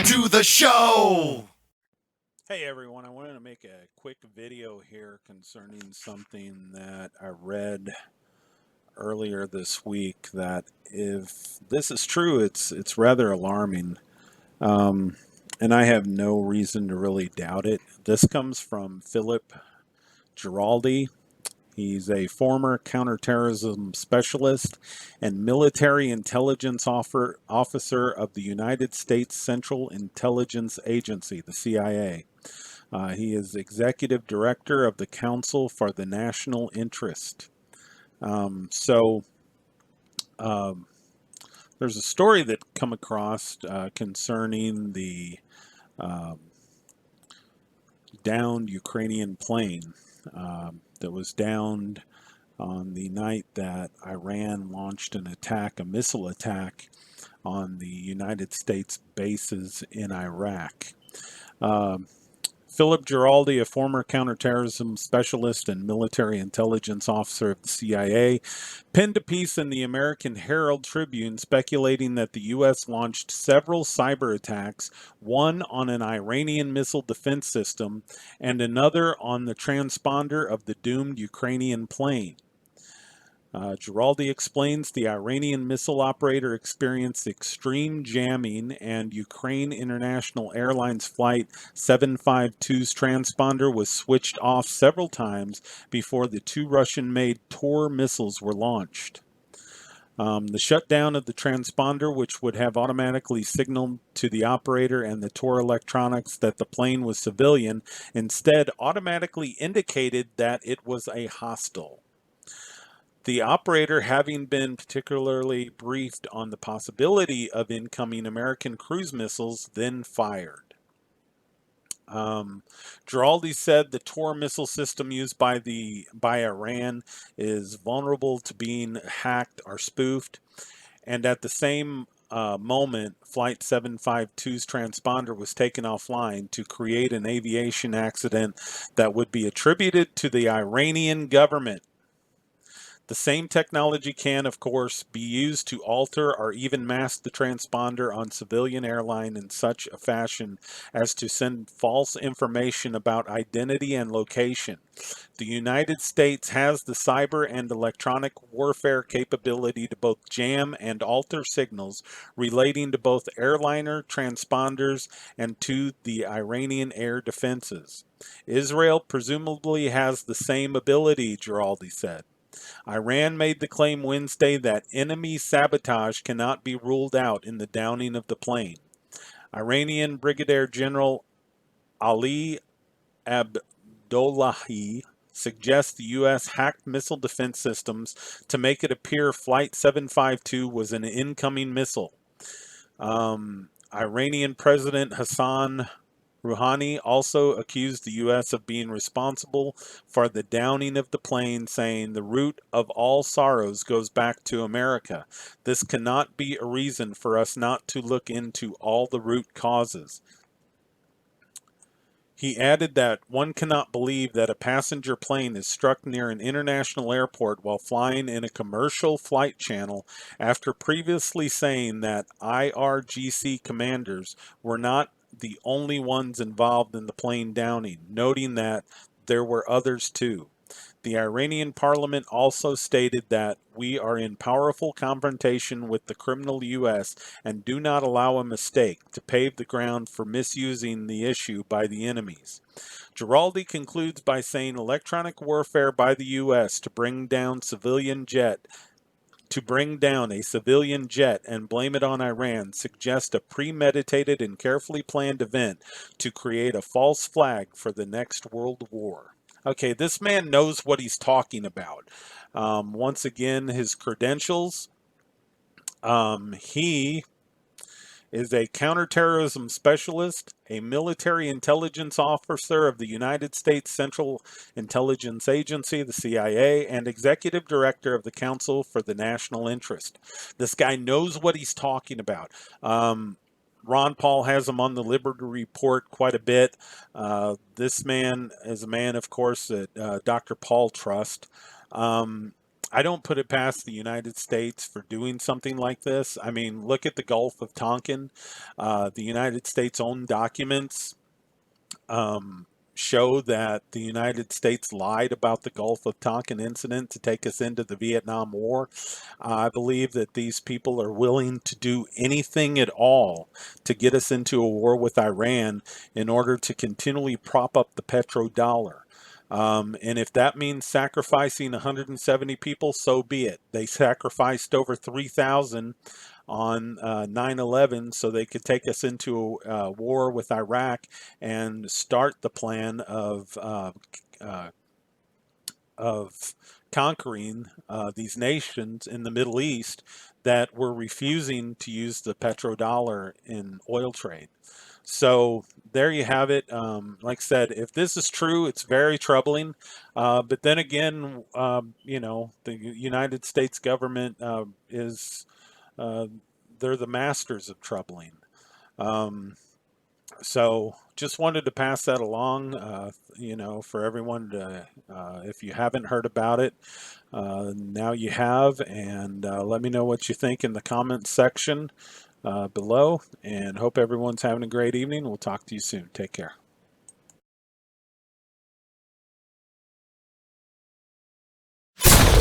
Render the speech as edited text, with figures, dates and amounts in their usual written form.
to the show! Hey everyone, I wanted to make a quick video here concerning something that I read earlier this week that if this is true, it's rather alarming. And I have no reason to really doubt it. This comes from Philip Giraldi. He's a former counterterrorism specialist and military intelligence officer of the United States Central Intelligence Agency, the CIA. He is executive director of the Council for the National Interest. There's a story that come across concerning the downed Ukrainian plane that was downed on the night that Iran launched an attack, a missile attack, on the United States bases in Iraq. Philip Giraldi, a former counterterrorism specialist and military intelligence officer of the CIA, penned a piece in the American Herald Tribune speculating that the U.S. launched several cyber attacks, one on an Iranian missile defense system and another on the transponder of the doomed Ukrainian plane. Giraldi explains the Iranian missile operator experienced extreme jamming and Ukraine International Airlines Flight 752's transponder was switched off several times before the two Russian-made Tor missiles were launched. The shutdown of the transponder, which would have automatically signaled to the operator and the Tor electronics that the plane was civilian, instead automatically indicated that it was a hostile. The operator, having been particularly briefed on the possibility of incoming American cruise missiles, then fired. Giraldi said the Tor missile system used by Iran is vulnerable to being hacked or spoofed, and at the same moment, Flight 752's transponder was taken offline to create an aviation accident that would be attributed to the Iranian government. The same technology can, of course, be used to alter or even mask the transponder on civilian airline in such a fashion as to send false information about identity and location. The United States has the cyber and electronic warfare capability to both jam and alter signals relating to both airliner transponders and to the Iranian air defenses. Israel presumably has the same ability, Giraldi said. Iran made the claim Wednesday that enemy sabotage cannot be ruled out in the downing of the plane. Iranian Brigadier General Ali Abdullahi suggests the U.S. hacked missile defense systems to make it appear Flight 752 was an incoming missile. Iranian President Hassan Rouhani also accused the U.S. of being responsible for the downing of the plane, saying the root of all sorrows goes back to America. This cannot be a reason for us not to look into all the root causes. He added that one cannot believe that a passenger plane is struck near an international airport while flying in a commercial flight channel after previously saying that IRGC commanders were not the only ones involved in the plane downing, noting that there were others too. The Iranian parliament also stated that we are in powerful confrontation with the criminal U.S. and do not allow a mistake to pave the ground for misusing the issue by the enemies. Giraldi concludes by saying electronic warfare by the U.S. to bring down a civilian jet and blame it on Iran suggests a premeditated and carefully planned event to create a false flag for the next world war. Okay, this man knows what he's talking about. Once again, his credentials. He is a counterterrorism specialist, a military intelligence officer of the United States Central Intelligence Agency, the CIA, and executive director of the Council for the National Interest. This guy knows what he's talking about. Ron Paul has him on the Liberty Report quite a bit. This man is a man, of course, that Dr. Paul trusts. I don't put it past the United States for doing something like this. I mean, look at the Gulf of Tonkin. The United States own documents um, show that the United States lied about the Gulf of Tonkin incident to take us into the Vietnam War. I believe that these people are willing to do anything at all to get us into a war with Iran in order to continually prop up the petrodollar. And if that means sacrificing 170 people, so be it. They sacrificed over 3,000 on 9/11 so they could take us into a war with Iraq and start the plan uh, of conquering these nations in the Middle East that were refusing to use the petrodollar in oil trade. So there you have it. Like I said, if this is true, it's very troubling. But then again, the United States government is uh, they're the masters of troubling. Um, so just wanted to pass that along, for everyone to, if you haven't heard about it, now you have, and let me know what you think in the comments section below, and hope everyone's having a great evening. We'll talk to you soon. Take care.